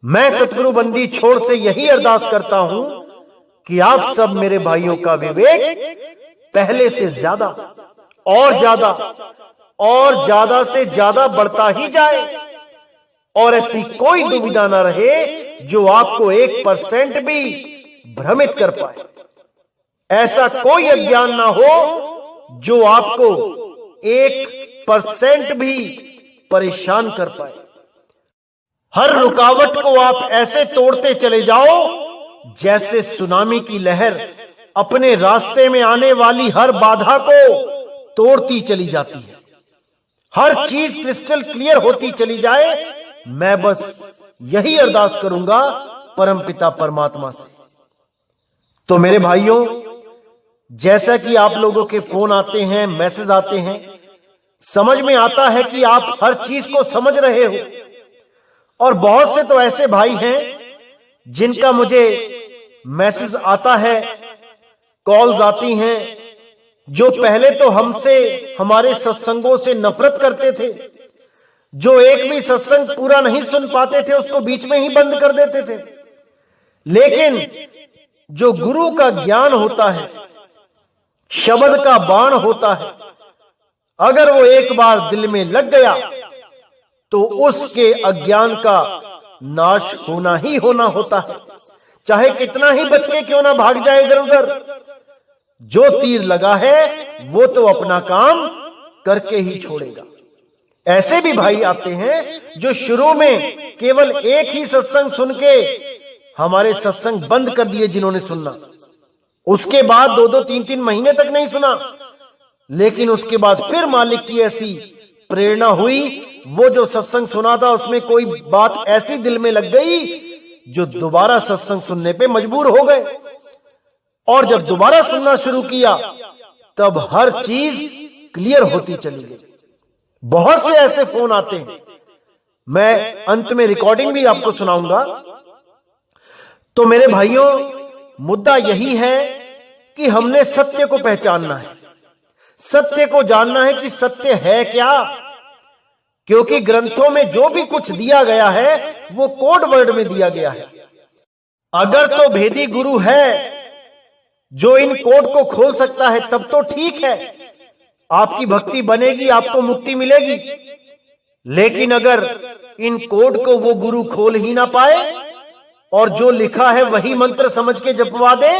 मैं सतगुरु बंदी छोड़ से यही अरदास करता हूं कि आप सब मेरे भाइयों का विवेक पहले से ज्यादा और ज्यादा और ज्यादा से ज्यादा बढ़ता ही जाए और ऐसी कोई दुविधा ना रहे जो आपको 1% भी भ्रमित कर पाए। ऐसा कोई अज्ञान ना हो जो आपको 1% भी परेशान कर पाए। हर रुकावट को आप ऐसे तोड़ते चले जाओ जैसे सुनामी की लहर अपने रास्ते में आने वाली हर बाधा को तोड़ती चली जाती है। हर चीज क्रिस्टल क्लियर होती चली जाए। मैं बस यही अरदास करूंगा परमपिता परमात्मा से। तो मेरे भाइयों, जैसा कि आप लोगों के फोन आते हैं, मैसेज आते हैं, समझ में आता है कि आप हर चीज को समझ रहे हो। और बहुत से तो ऐसे भाई हैं जिनका मुझे मैसेज आता है, कॉल्स आती हैं, जो पहले तो हमसे, हमारे सत्संगों से नफरत करते थे, जो एक भी सत्संग पूरा नहीं सुन पाते थे उसको बीच में ही बंद कर देते थे। लेकिन जो गुरु का ज्ञान होता है, शब्द का बाण होता है, अगर वो एक बार दिल में लग गया तो उसके अज्ञान का नाश होना ही होना होता है। चाहे कितना ही बच के क्यों ना भाग जाए इधर उधर, जो तीर लगा है वो तो अपना काम करके ही छोड़ेगा। ऐसे भी भाई आते हैं जो शुरू में केवल एक ही सत्संग सुन के हमारे सत्संग बंद कर दिए जिन्होंने सुनना, उसके बाद 2-2, 3-3 महीने तक नहीं सुना, लेकिन उसके बाद फिर मालिक की ऐसी प्रेरणा हुई, वो जो सत्संग सुना था उसमें कोई बात ऐसी दिल में लग गई जो दोबारा सत्संग सुनने पे मजबूर हो गए। और जब दोबारा सुनना शुरू किया तब हर चीज क्लियर होती चली गई। बहुत से ऐसे फोन आते हैं, मैं अंत में रिकॉर्डिंग भी आपको सुनाऊंगा। तो मेरे भाइयों, मुद्दा यही है कि हमने सत्य को पहचानना है, सत्य को जानना है कि सत्य है क्या। क्योंकि ग्रंथों में जो भी कुछ दिया गया है वो कोड वर्ड में दिया गया है। अगर तो भेदी गुरु है जो इन कोड को खोल सकता है तब तो ठीक है, आपकी भक्ति बनेगी, आपको मुक्ति मिलेगी। लेकिन अगर इन कोड को वो गुरु खोल ही ना पाए और जो लिखा है वही मंत्र समझ के जपवा दे,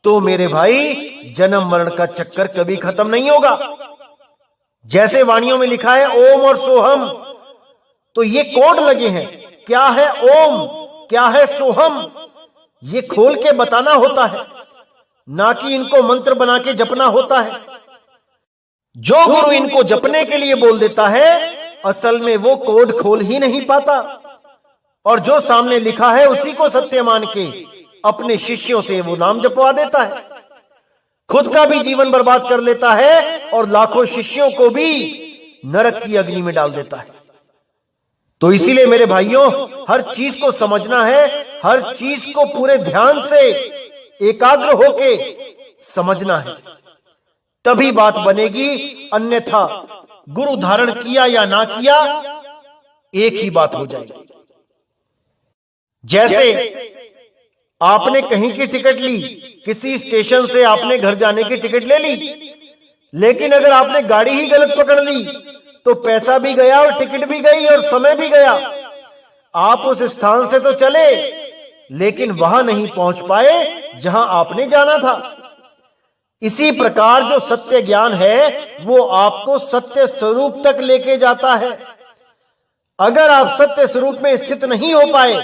तो मेरे भाई जन्म मरण का चक्कर कभी खत्म नहीं होगा। जैसे वाणियों में लिखा है ओम और सोहम, तो ये कोड लगे हैं। क्या है ओम, क्या है सोहम, ये खोल के बताना होता है, ना कि इनको मंत्र बना के जपना होता है। जो गुरु इनको जपने के लिए बोल देता है असल में वो कोड खोल ही नहीं पाता, और जो सामने लिखा है उसी को सत्य मान के अपने शिष्यों से वो नाम जपवा देता है, खुद का भी जीवन बर्बाद कर लेता है और लाखों शिष्यों को भी नरक की अग्नि में डाल देता है। तो इसीलिए मेरे भाइयों, हर चीज को समझना है, हर चीज को पूरे ध्यान से एकाग्र होके समझना है, तभी बात बनेगी। अन्यथा गुरु धारण किया या ना किया एक ही बात हो जाएगी। जैसे आपने कहीं की टिकट ली, किसी स्टेशन से आपने घर जाने की टिकट ले ली, लेकिन अगर आपने गाड़ी ही गलत पकड़ ली तो पैसा भी गया और टिकट भी गई और समय भी गया। आप उस स्थान से तो चले लेकिन वहां नहीं पहुंच पाए जहां आपने जाना था। इसी प्रकार जो सत्य ज्ञान है वो आपको सत्य स्वरूप तक लेके जाता है। अगर आप सत्य स्वरूप में स्थित नहीं हो पाए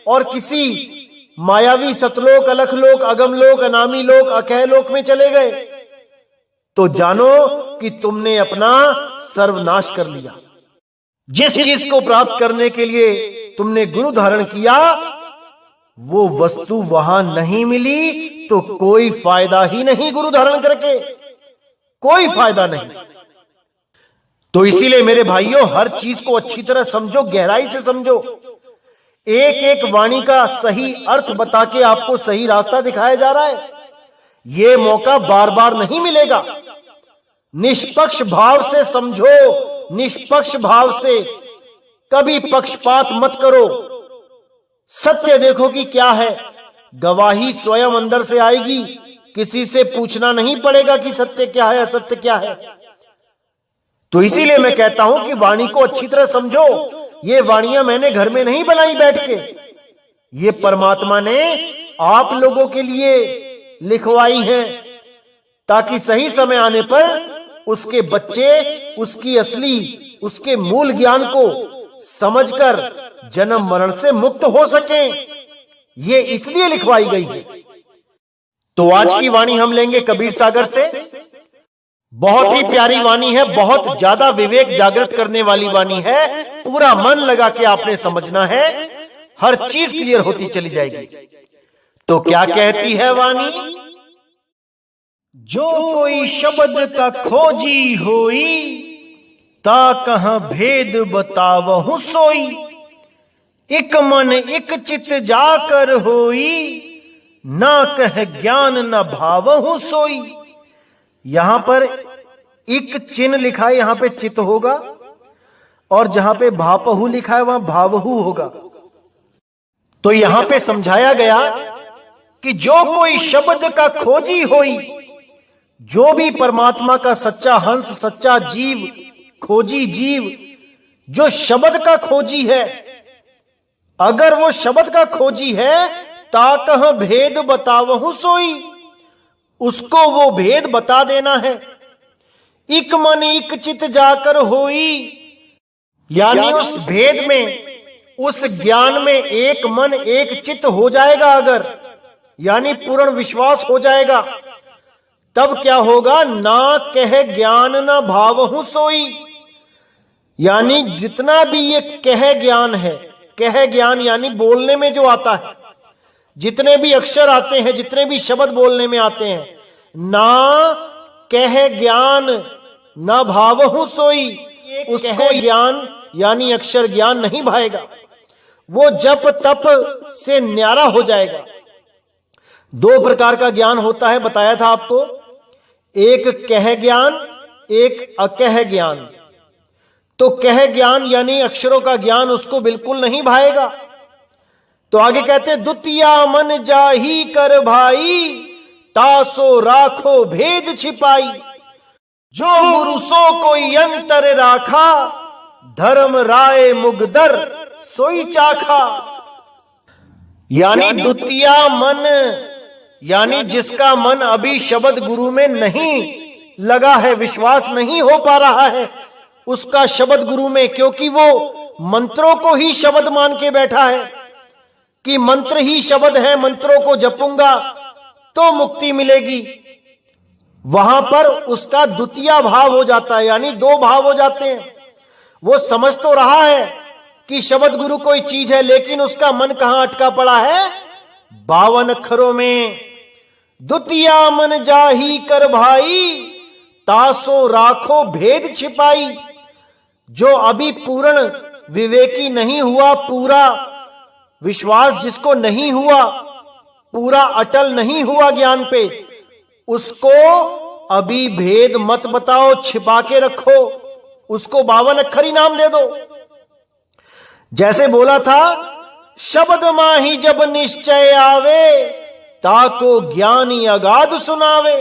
और किसी मायावी सतलोक, अलखलोक, अगमलोक, अनामी लोक, अकह लोक में चले गए, तो जानो कि तुमने अपना सर्वनाश कर लिया। जिस चीज को प्राप्त करने के लिए तुमने गुरु धारण किया वो वस्तु वहां नहीं मिली तो कोई फायदा ही नहीं। गुरु धारण करके कोई फायदा नहीं। तो इसीलिए मेरे भाइयों, हर चीज को अच्छी तरह समझो, गहराई से समझो। एक एक वाणी का सही अर्थ बता के आपको सही रास्ता दिखाया जा रहा है। यह मौका बार बार नहीं मिलेगा। निष्पक्ष भाव से समझो, निष्पक्ष भाव से, कभी पक्षपात मत करो। सत्य देखो कि क्या है, गवाही स्वयं अंदर से आएगी, किसी से पूछना नहीं पड़ेगा कि सत्य क्या है, असत्य क्या है। तो इसीलिए मैं कहता हूं कि वाणी को अच्छी तरह समझो। ये वाणियां मैंने घर में नहीं बनाई बैठ के, ये परमात्मा ने आप लोगों के लिए लिखवाई हैं, ताकि सही समय आने पर उसके बच्चे उसकी असली, उसके मूल ज्ञान को समझकर जन्म मरण से मुक्त हो सकें। ये इसलिए लिखवाई गई है। तो आज की वाणी हम लेंगे कबीर सागर से। बहुत ही प्यारी वाणी है, बहुत ज्यादा विवेक जागृत करने वाली वाणी है। पूरा मन लगा के आपने समझना है, हर चीज क्लियर होती चली जाएगी। तो क्या कहती है वाणी? जो कोई शब्द का खोजी होई, ता कहां भेद बतावहु सोई। एक मन एक चित जाकर होई, ना कह ज्ञान न भावहु सोई। यहां पर एक चिन्ह लिखा है, यहां पे चित होगा, और जहां पे भापहु लिखा है वहां भावहु होगा। तो यहां पे समझाया गया कि जो कोई शब्द का खोजी होई, जो भी परमात्मा का सच्चा हंस, सच्चा जीव, खोजी जीव, जो शब्द का खोजी है, अगर वो शब्द का खोजी है, ताकह भेद बतावहु सोई, उसको वो भेद बता देना है। इक मन इक चित जाकर होई, यानी उस भेद में, उस ज्ञान में एक मन एक चित हो जाएगा अगर, यानी पूर्ण विश्वास हो जाएगा, तब क्या होगा? ना कह ज्ञान ना भावहु सोई। यानी जितना भी ये कह ज्ञान है, कह ज्ञान यानी बोलने में जो आता है, जितने भी अक्षर आते हैं, जितने भी शब्द बोलने में आते हैं, ना कह ज्ञान ना भावहु सोई, उसको ज्ञान यानी अक्षर ज्ञान नहीं भाएगा, वो जप तप से न्यारा हो जाएगा। दो प्रकार का ज्ञान होता है, बताया था आपको, एक कह ज्ञान, एक अकह ज्ञान। तो कह ज्ञान यानी अक्षरों का ज्ञान उसको बिल्कुल नहीं भाएगा। तो आगे कहते हैं, दुतिया मन जाही कर भाई, तासो राखो भेद छिपाई। जो गुरु सो कोई अंतर राखा, धर्म राय मुगदर सोई चाखा। यानी द्वितीया मन, यानी जिसका मन अभी शब्द गुरु में नहीं लगा है, विश्वास नहीं हो पा रहा है उसका शब्द गुरु में, क्योंकि वो मंत्रों को ही शब्द मान के बैठा है कि मंत्र ही शब्द है, मंत्रों को जपूंगा तो मुक्ति मिलेगी। वहां पर उसका द्वितीय भाव हो जाता है, यानी दो भाव हो जाते हैं। वो समझ तो रहा है कि शब्द गुरु कोई चीज है, लेकिन उसका मन कहां अटका पड़ा है? 52 अक्षरों में। द्वितीया मन जाही कर भाई, तासो राखो भेद छिपाई। जो अभी पूर्ण विवेकी नहीं हुआ, पूरा विश्वास जिसको नहीं हुआ, पूरा अटल नहीं हुआ ज्ञान पे, उसको अभी भेद मत बताओ, छिपा के रखो, उसको 52 अक्षर ही नाम दे दो। जैसे बोला था, शब्द माही जब निश्चय आवे, ताको ज्ञानी अगाध सुनावे।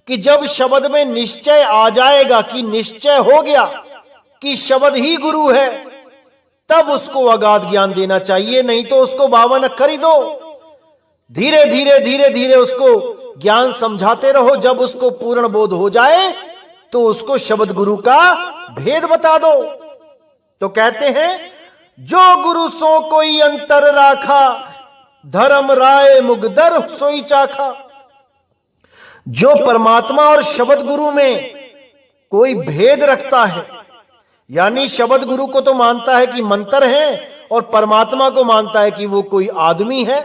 कि जब शब्द में निश्चय आ जाएगा, कि निश्चय हो गया कि शब्द ही गुरु है, तब उसको अगाध ज्ञान देना चाहिए, नहीं तो उसको 52 अक्षर ही दो। धीरे धीरे धीरे धीरे उसको ज्ञान समझाते रहो। जब उसको पूर्ण बोध हो जाए तो उसको शब्द गुरु का भेद बता दो। तो कहते हैं, जो गुरु सो कोई अंतर राखा, धर्म राय मुगदर सोई चाखा। जो परमात्मा और शब्द गुरु में कोई भेद रखता है, यानी शब्द गुरु को तो मानता है कि मंत्र है, और परमात्मा को मानता है कि वो कोई आदमी है,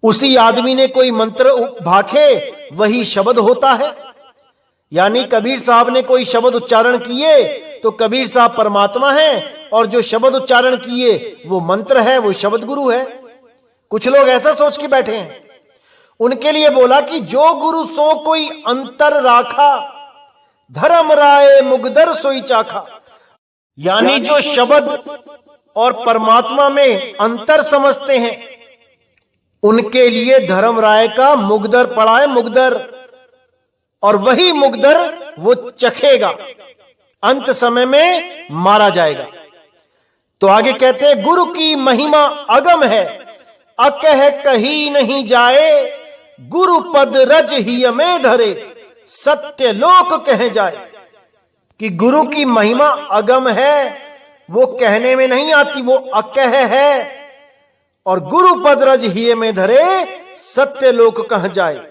उसी आदमी ने कोई मंत्र भाखे वही शब्द होता है। यानी कबीर साहब ने कोई शब्द उच्चारण किए तो कबीर साहब परमात्मा है, और जो शब्द उच्चारण किए वो मंत्र है, वो शब्द गुरु है। कुछ लोग ऐसा सोच के बैठे हैं। उनके लिए बोला कि जो गुरु सो कोई अंतर राखा, धर्म राय मुगदर सोई चाखा। यानी जो शब्द और परमात्मा में अंतर समझते हैं, उनके लिए धर्मराय का मुगदर पड़ा है, मुगदर। और वही मुगदर वो चखेगा, अंत समय में मारा जाएगा। तो आगे कहते हैं, गुरु की महिमा अगम है, अकह कही नहीं जाए, गुरु पद रज ही में धरे, सत्य लोक कह जाए। कि गुरु की महिमा अगम है, वो कहने में नहीं आती, वो अकह है। और गुरु पद रज ही में धरे, सत्य लोक कह जाए।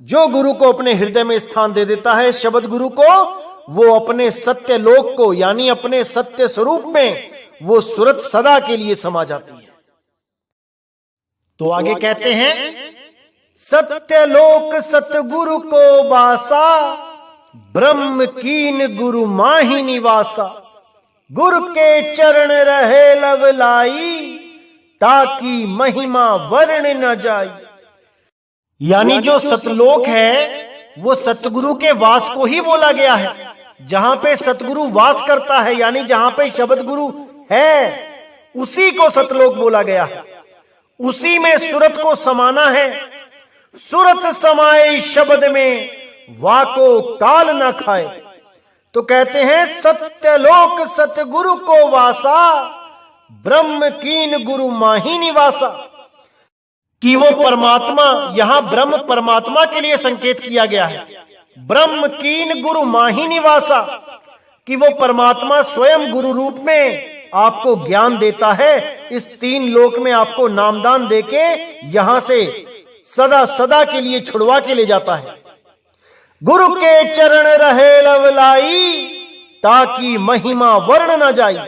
जो गुरु को अपने हृदय में स्थान दे देता है, शब्द गुरु को, वो अपने सत्य लोक को यानी अपने सत्य स्वरूप में वो सूरत सदा के लिए समा जाती है। तो आगे कहते हैं, सत्य लोक सतगुरु को बासा, ब्रह्म कीन गुरु माही निवासा, गुरु के चरण रहे लवलाई, ताकि महिमा वर्ण न जाई। यानी जो सतलोक है वो सतगुरु के वास को ही बोला गया है। जहां पे सतगुरु वास करता है यानी जहां पे शब्द गुरु है, उसी को सतलोक बोला गया है। उसी में सूरत को समाना है। सूरत समाए शब्द में, वाको काल न खाए। तो कहते हैं, सत्यलोक सतगुरु को वासा, ब्रह्म कीन गुरु माही निवासा। कि वो परमात्मा, यहां ब्रह्म परमात्मा के लिए संकेत किया गया है। ब्रह्म कीन गुरु माही निवासा, कि वो परमात्मा स्वयं गुरु रूप में आपको ज्ञान देता है, इस तीन लोक में आपको नामदान देके यहां से सदा सदा के लिए छुड़वा के ले जाता है। गुरु के चरण रहे लवलाई, ताकि महिमा वर्ण न जाई।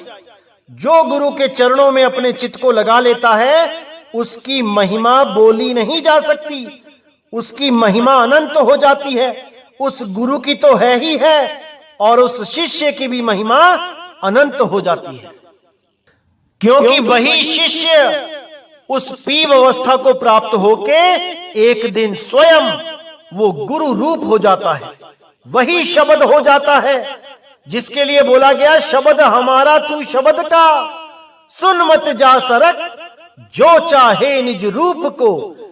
जो गुरु के चरणों में अपने चित्त को लगा लेता है, उसकी महिमा बोली नहीं जा सकती, उसकी महिमा अनंत हो जाती है। उस गुरु की तो है ही है, और उस शिष्य की भी महिमा अनंत हो जाती है, क्योंकि वही शिष्य उस पीव अवस्था को प्राप्त होके एक दिन स्वयं वो गुरु रूप हो जाता है। वही शब्द हो जाता है जिसके लिए बोला गया, शब्द हमारा तू शब्द का, सुन मत जा सरक, जो चाहे निज रूप को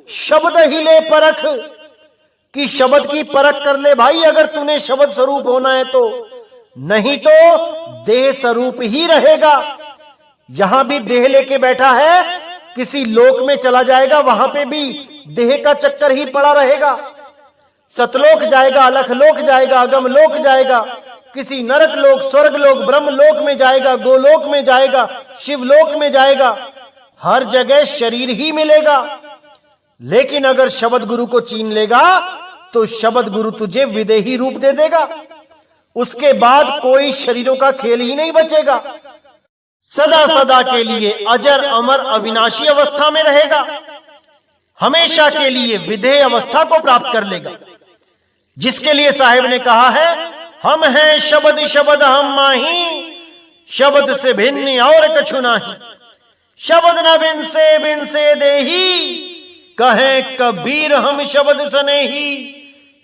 शब्द ही ले परख। कि शब्द की परख कर ले भाई, अगर तूने शब्द स्वरूप होना है तो, नहीं तो देह स्वरूप ही रहेगा। यहां भी देह लेके बैठा है, किसी लोक में चला जाएगा, वहां पे भी देह का चक्कर ही पड़ा रहेगा। सतलोक जाएगा, अलख लोक जाएगा, अगम लोक जाएगा, किसी नरक लोक, स्वर्ग लोक, ब्रह्म लोक में जाएगा, गोलोक में जाएगा, शिवलोक में जाएगा। हर जगह शरीर ही मिलेगा। लेकिन अगर शब्द गुरु को चीन लेगा तो शब्द गुरु तुझे विदेही रूप दे देगा। उसके बाद कोई शरीरों का खेल ही नहीं बचेगा। सदा सदा के लिए अजर अमर अविनाशी अवस्था में रहेगा, हमेशा के लिए विधेय अवस्था को प्राप्त कर लेगा। जिसके लिए साहिब ने कहा है, हम हैं शब्द शब्द हम माही, शब्द से भिन्न और कछु नाही। शब्द न बिन से देही, कहे कबीर हम शब्द सनेही।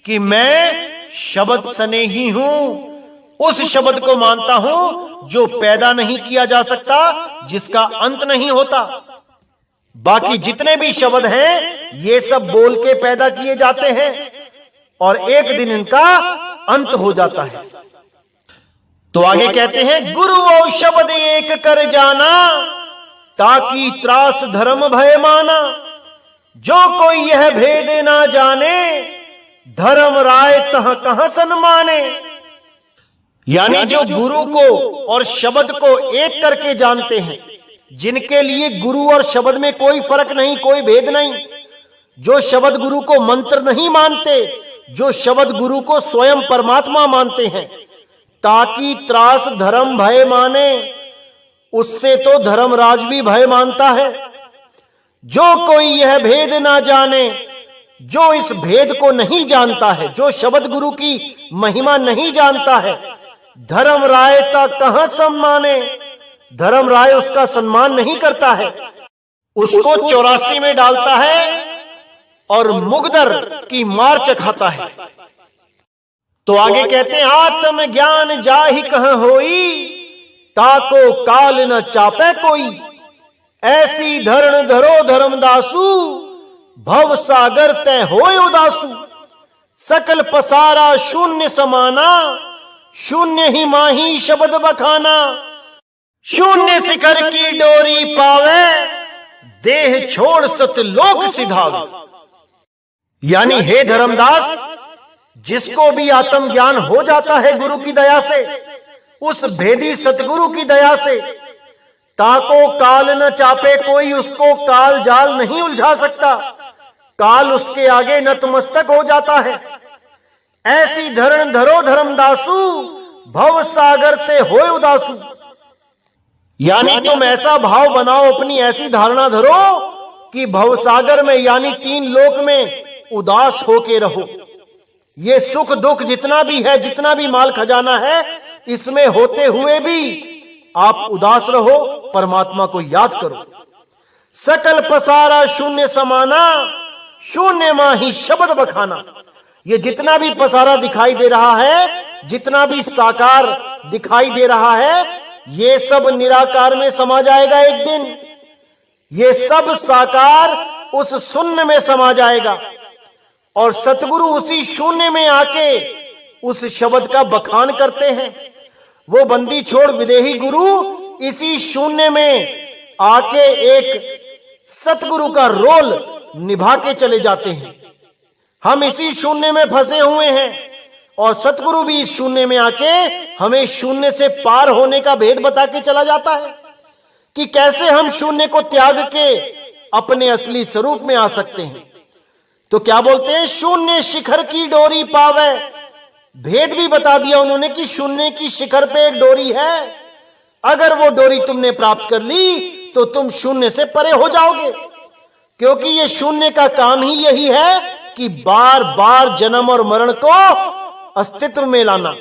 कि मैं शब्द सनेही हूं, उस शब्द को मानता हूं जो पैदा नहीं किया जा सकता, जिसका अंत नहीं होता। बाकी जितने भी शब्द हैं ये सब बोल के पैदा किए जाते हैं और एक दिन इनका अंत हो जाता है। तो आगे कहते हैं, गुरु और शब्द एक कर जाना, ताकि त्रास धर्म भय माना। जो कोई यह भेद ना जाने, धर्म राय तह कहां सन्माने। यानी जो गुरु को और शब्द को एक करके जानते हैं, जिनके लिए गुरु और शब्द में कोई फर्क नहीं, कोई भेद नहीं, जो शब्द गुरु को मंत्र नहीं मानते, जो शब्द गुरु को स्वयं परमात्मा मानते हैं, ताकि त्रास धर्म भय माने, उससे तो धर्मराज भी भय मानता है। जो कोई यह भेद ना जाने, जो इस भेद को नहीं जानता है, जो शब्द गुरु की महिमा नहीं जानता है, धर्म राय ता कहां सम्माने, धर्म राय उसका सम्मान नहीं करता है, उसको 84 में डालता है और मुगदर की मार चखाता है। तो आगे कहते हैं, आत्म ज्ञान जाहि कह होई, ताको काल न चापे कोई, ऐसी धरण धरो धर्मदासु, भव सागर तय होय उदासु। सकल पसारा शून्य समाना, शून्य ही माही शब्द बखाना। शून्य शिखर की डोरी पावे, देह छोड़ सतलोक सिधावे। यानी हे धर्मदास, जिसको भी आत्मज्ञान हो जाता है गुरु की दया से, उस भेदी सतगुरु की दया से, ताको काल न चापे कोई, उसको काल जाल नहीं उलझा सकता। काल उसके आगे नतमस्तक हो जाता है। ऐसी धरण धरो धर्मदासु, भव सागर ते होय उदासु। यानी तुम ऐसा भाव बनाओ, अपनी ऐसी धारणा धरो कि भवसागर में यानी 3 लोक में उदास होके रहो। ये सुख दुख जितना भी है, जितना भी माल खजाना है, इसमें होते हुए भी आप उदास रहो, परमात्मा को याद करो। सकल पसारा शून्य समाना, शून्य माही शब्द बखाना। ये जितना भी पसारा दिखाई दे रहा है, जितना भी साकार दिखाई दे रहा है, ये सब निराकार में समा जाएगा एक दिन। ये सब साकार उस शून्य में समा जाएगा और सतगुरु उसी शून्य में आके उस शब्द का बखान करते हैं। वो बंदी छोड़ विदेही गुरु इसी शून्य में आके एक सतगुरु का रोल निभा के चले जाते हैं। हम इसी शून्य में फंसे हुए हैं और सतगुरु भी इस शून्य में आके हमें शून्य से पार होने का भेद बता के चला जाता है कि कैसे हम शून्य को त्याग के अपने असली स्वरूप में आ सकते हैं। तो क्या बोलते हैं, शून्य शिखर की डोरी पावे। भेद भी बता दिया उन्होंने कि शून्य की शिखर पे एक डोरी है, अगर वो डोरी तुमने प्राप्त कर ली तो तुम शून्य से परे हो जाओगे, क्योंकि ये शून्य का काम ही यही है कि बार बार जन्म और मरण को अस्तित्व में लाना।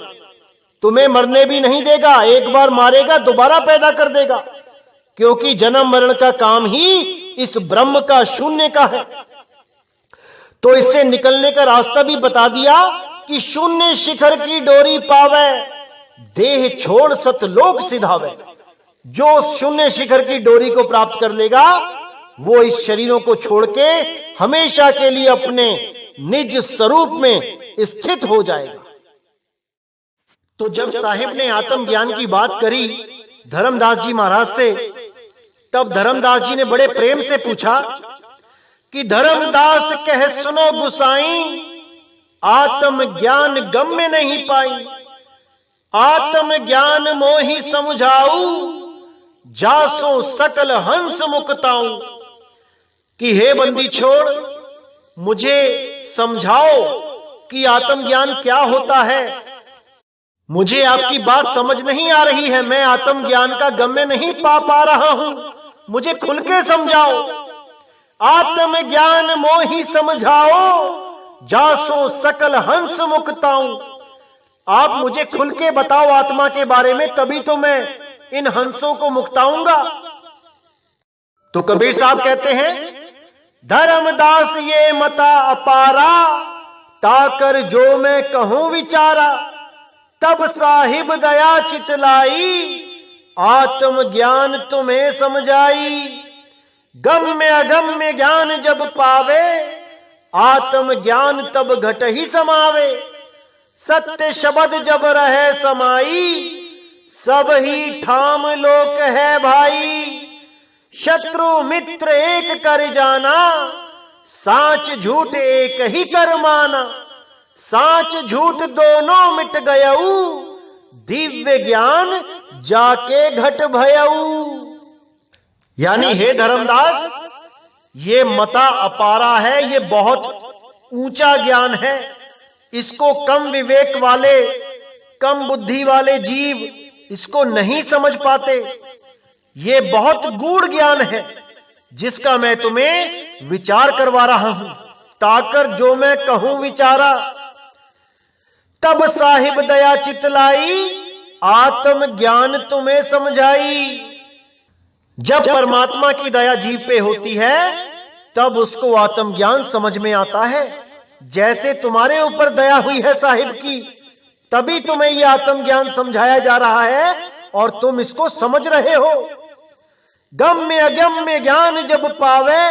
तुम्हें मरने भी नहीं देगा, एक बार मारेगा दोबारा पैदा कर देगा, क्योंकि जन्म मरण का काम ही इस ब्रह्म का शून्य का है। तो इससे निकलने का रास्ता भी बता दिया कि शून्य शिखर की डोरी पावे, देह छोड़ सतलोक सिधावे। जो शून्य शिखर की डोरी को प्राप्त कर लेगा वो इस शरीरों को छोड़ के हमेशा के लिए अपने निज स्वरूप में स्थित हो जाएगा। तो जब साहिब ने आत्मज्ञान की बात करी धर्मदास जी महाराज से, तब धर्मदास जी ने बड़े प्रेम से पूछा कि धर्मदास कह सुनो गुसाई, आत्मज्ञान गम में नहीं पाई। आत्मज्ञान मोहि समझाऊ, जासो सकल हंस मुक्ताऊ। कि हे बंदी छोड़, मुझे समझाओ कि आत्मज्ञान क्या होता है। मुझे आपकी बात समझ नहीं आ रही है, मैं आत्मज्ञान का गम्य नहीं पा रहा हूं, मुझे खुल के समझाओ। आत्मज्ञान मोहि समझाओ, जासो सकल हंस मुक्ताऊ। आप मुझे खुल के बताओ आत्मा के बारे में, तभी तो मैं इन हंसों को मुक्ताऊंगा। तो कबीर साहब कहते हैं, धर्मदास ये मता अपारा, ताकर जो मैं कहूं विचारा। तब साहिब दया चितलाई, आत्मज्ञान तुम्हें समझाई। गम्य अगम्य ज्ञान जब पावे, आत्मज्ञान तब घट ही समावे। सत्य शब्द जब रहे समाई, सब ही ठाम लोक है भाई। शत्रु मित्र एक कर जाना, साच झूठ एक ही कर माना। साच झूठ दोनों मिट गयऊ, दिव्य ज्ञान जाके घट भयऊ। यानी हे धर्मदास, ये मता अपारा है, ये बहुत ऊंचा ज्ञान है। इसको कम विवेक वाले, कम बुद्धि वाले जीव इसको नहीं समझ पाते। ये बहुत गूढ़ ज्ञान है जिसका मैं तुम्हें विचार करवा रहा हूं। ताकर जो मैं कहूं विचारा, तब साहिब दया चितलाई, आत्म ज्ञान तुम्हें समझाई। जब परमात्मा की दया जीव पे होती है तब उसको आत्मज्ञान समझ में आता है। जैसे तुम्हारे ऊपर दया हुई है साहिब की, तभी तुम्हें यह आत्मज्ञान समझाया जा रहा है और तुम इसको समझ रहे हो। गम्य अगम्य ज्ञान जब पावे,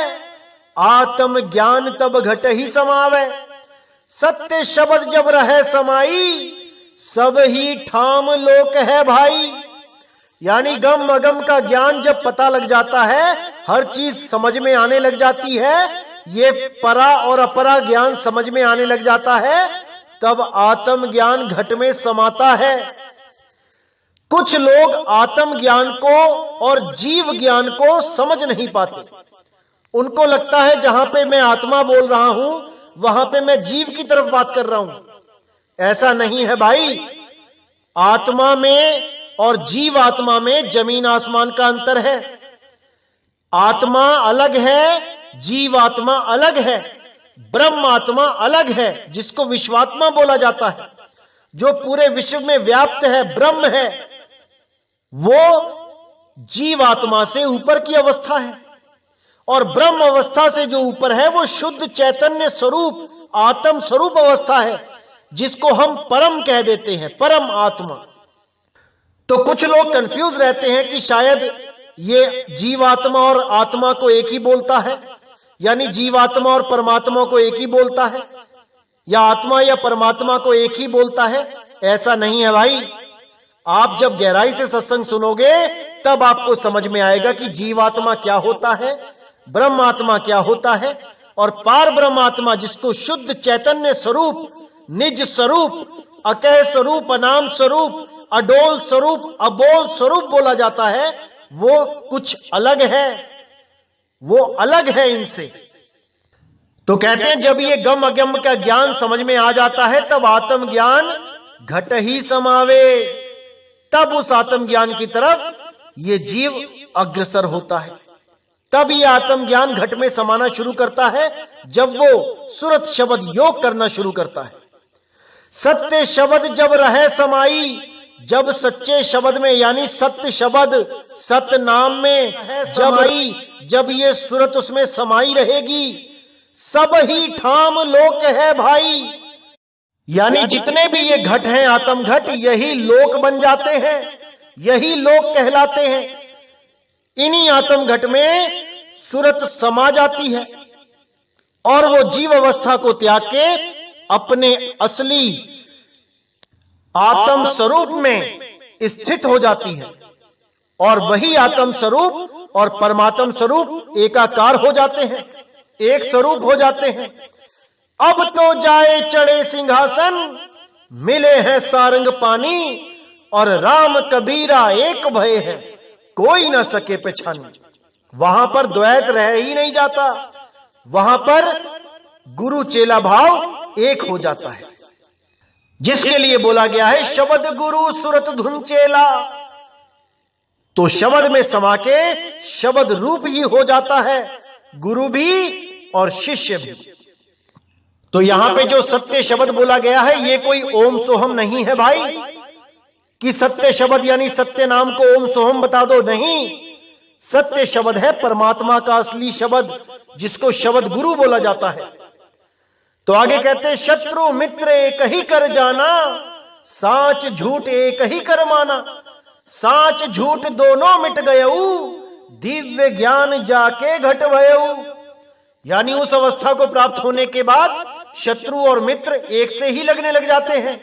आत्म ज्ञान तब घट ही समावे। सत्य शब्द जब रहे समाई, सब ही ठाम लोक है भाई। यानी गम अगम का ज्ञान जब पता लग जाता है, हर चीज समझ में आने लग जाती है, ये परा और अपरा ज्ञान समझ में आने लग जाता है, तब आत्म ज्ञान घट में समाता है। कुछ लोग आत्म ज्ञान को और जीव ज्ञान को समझ नहीं पाते। उनको लगता है जहां पे मैं आत्मा बोल रहा हूं, वहां पे मैं जीव की तरफ बात कर रहा हूं। ऐसा नहीं है भाई। आत्मा में और जीव आत्मा में जमीन आसमान का अंतर है। आत्मा अलग है, जीव आत्मा अलग है, ब्रह्म आत्मा अलग है, जिसको विश्वात्मा बोला जाता है, जो पूरे विश्व में व्याप्त है, ब्रह्म है। वो जीव आत्मा से ऊपर की अवस्था है, और ब्रह्म अवस्था से जो ऊपर है वो शुद्ध चैतन्य स्वरूप, आत्म स्वरूप अवस्था है, जिसको हम परम कह देते हैं, परम आत्मा। तो कुछ लोग कंफ्यूज रहते हैं कि शायद ये जीवात्मा और आत्मा को एक ही बोलता है, यानी जीवात्मा और परमात्मा को एक ही बोलता है, या आत्मा या परमात्मा को एक ही बोलता है। ऐसा नहीं है भाई। आप जब गहराई से सत्संग सुनोगे तब आपको समझ में आएगा कि जीवात्मा क्या होता है, ब्रह्म आत्मा क्या होता है, और पार ब्रह्म आत्मा, जिसको शुद्ध चैतन्य स्वरूप, निज स्वरूप, अकह स्वरूप, अनाम स्वरूप, अडोल स्वरूप, अबोल स्वरूप बोला जाता है, वो कुछ अलग है, वो अलग है इनसे। तो कहते हैं जब ये गम अगम का ज्ञान समझ में आ जाता है, तब आत्म ज्ञान घट ही समावे। तब उस आत्म ज्ञान की तरफ ये जीव अग्रसर होता है। तब ये आत्म ज्ञान घट में समाना शुरू करता है, जब वो सुरत शब्द योग करना शुरू करता है। सत्य शब्द जब रहे समाई, जब सच्चे शब्द में यानी सत्य शब्द, सत्य नाम में जब ये सूरत उसमें समाई रहेगी, सब ही ठाम लोक है भाई। यानी जितने भी ये घट हैं, आत्म घट, यही लोक बन जाते हैं, यही लोक कहलाते हैं। इन्हीं आत्म घट में सूरत समा जाती है, और वो जीव अवस्था को त्याग के अपने असली आत्म स्वरूप में स्थित हो जाती है, और वही आत्म स्वरूप और परमात्म स्वरूप एकाकार हो जाते हैं, एक स्वरूप हो जाते हैं। अब तो जाए चढ़े सिंहासन, मिले हैं सारंग पानी, और राम कबीरा एक भय है, कोई ना सके पहचानी। वहां पर द्वैत रह ही नहीं जाता, वहां पर गुरु चेला भाव एक हो जाता है, जिसके लिए बोला गया है शब्द गुरु सुरत धुन चेला। तो शब्द में समा के शब्द रूप ही हो जाता है, गुरु भी और शिष्य भी। तो यहां पे जो सत्य शब्द बोला गया है, ये कोई ओम सोहम नहीं है भाई, कि सत्य शब्द यानी सत्य नाम को ओम सोहम बता दो, नहीं। सत्य शब्द है परमात्मा का असली शब्द, जिसको शब्द गुरु बोला जाता है। तो आगे कहते हैं शत्रु मित्र एक ही कर जाना, साच झूठ एक ही कर माना। साच झूठ दोनों मिट गयऊ, दिव्य ज्ञान जाके घट भयऊ। यानी उस अवस्था को प्राप्त होने के बाद शत्रु और मित्र एक से ही लगने लग जाते हैं।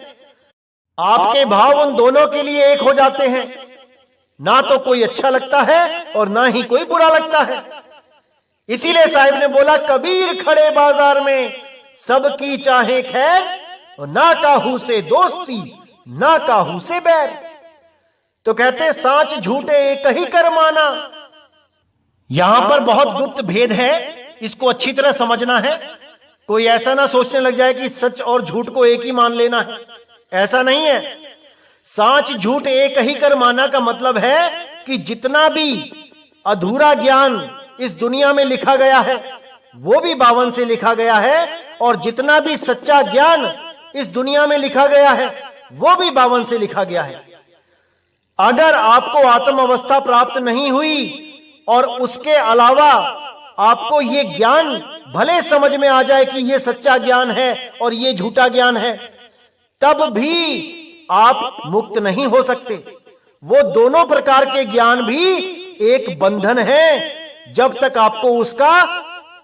आपके भाव उन दोनों के लिए एक हो जाते हैं, ना तो कोई अच्छा लगता है और ना ही कोई बुरा लगता है। इसीलिए साहिब ने बोला कबीर खड़े बाजार में, सबकी चाहे खैर, और ना काहू से दोस्ती ना काहू से बैर। तो कहते साच झूठे एक ही कर माना। यहां पर बहुत गुप्त भेद है, इसको अच्छी तरह समझना है। कोई ऐसा ना सोचने लग जाए कि सच और झूठ को एक ही मान लेना है, ऐसा नहीं है। साच झूठ एक ही कर माना का मतलब है कि जितना भी अधूरा ज्ञान इस दुनिया में लिखा गया है वो भी 52 से लिखा गया है, और जितना भी सच्चा ज्ञान इस दुनिया में लिखा गया है वो भी 52 से लिखा गया है। अगर आपको आत्म अवस्था प्राप्त नहीं हुई और उसके अलावा आपको ये ज्ञान भले समझ में आ जाए कि ये सच्चा ज्ञान है और ये झूठा ज्ञान है, तब भी आप मुक्त नहीं हो सकते। वो दोनों प्रकार के ज्ञान भी एक बंधन है जब तक आपको उसका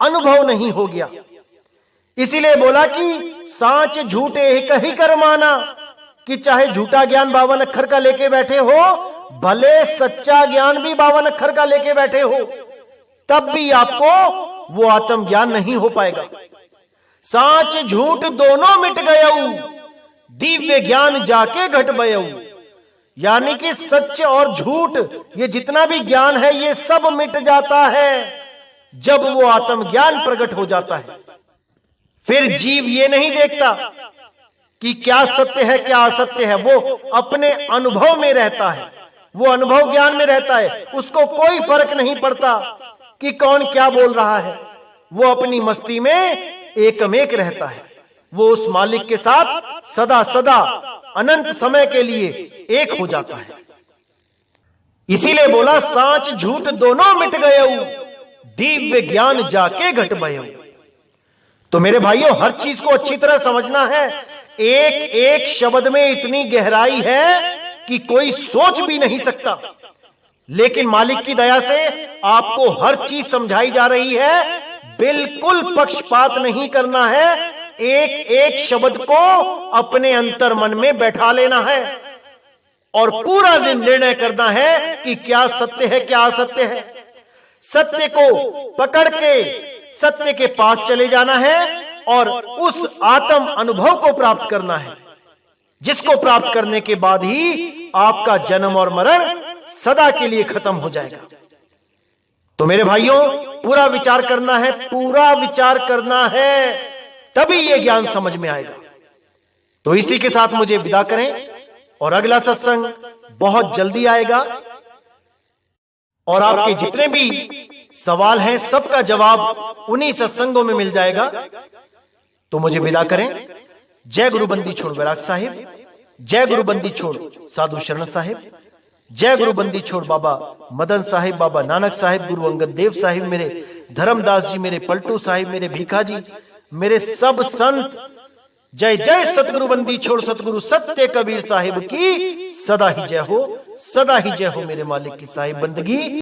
अनुभव नहीं हो गया। इसीलिए बोला कि सांच झूठे एक ही कर माना, कि चाहे झूठा ज्ञान 52 अक्षर का लेके बैठे हो, भले सच्चा ज्ञान भी 52 अक्षर का लेके बैठे हो, तब भी आपको वो आत्म ज्ञान नहीं हो पाएगा। सांच झूठ दोनों मिट गयऊ, दिव्य ज्ञान जाके घट बयऊ। यानी कि सच और झूठ ये जितना भी ज्ञान है ये सब मिट जाता है जब वो आत्म ज्ञान प्रकट हो जाता है। फिर जीव ये नहीं देखता कि क्या सत्य है क्या असत्य है, वो अपने अनुभव में रहता है, वो अनुभव ज्ञान में रहता है। उसको कोई फर्क नहीं पड़ता कि कौन क्या बोल रहा है, वो अपनी मस्ती में एकमेक रहता है। वो उस मालिक के साथ सदा सदा अनंत समय के लिए एक हो जाता है। इसीलिए बोला सांच झूठ दोनों मिट गयऊ, दिव्य ज्ञान जाके घट बयऊ। तो मेरे भाइयों, हर चीज को अच्छी तरह समझना है। एक एक शब्द में इतनी गहराई है कि कोई सोच भी नहीं सकता, लेकिन मालिक की दया से आपको हर चीज समझाई जा रही है। बिल्कुल पक्षपात नहीं करना है, एक एक शब्द को अपने अंतर मन में बैठा लेना है और पूरा दिन निर्णय करना है कि क्या सत्य है क्या असत्य है। सत्य को पकड़ के सत्य के पास चले जाना है और उस आत्म अनुभव को प्राप्त करना है, जिसको प्राप्त करने के बाद ही आपका जन्म और मरण सदा के लिए खत्म हो जाएगा। तो मेरे भाइयों, पूरा विचार करना है, पूरा विचार करना है, तभी यह ज्ञान समझ में आएगा। तो इसी के साथ मुझे विदा करें और अगला सत्संग बहुत जल्दी आएगा और आपके जितने भी सवाल हैं सबका जवाब उन्हीं सत्संगों में मिल जाएगा। तो मुझे विदा करें। जय गुरु बंदी छोड़ बैराग साहिब, जय गुरु बंदी छोड़ साधु शरण साहिब, जय गुरु बंदी छोड़ बाबा मदन साहिब, बाबा नानक साहिब, गुरु अंगद देव साहिब, मेरे धर्मदास जी, मेरे पलटू साहिब, मेरे भीखा जी, मेरे सब संत। जय जय सतगुरु बंदी छोड़ सतगुरु सत्य कबीर साहिब की सदा ही जय हो, सदा ही जय हो। मेरे मालिक की साहिब बंदगी।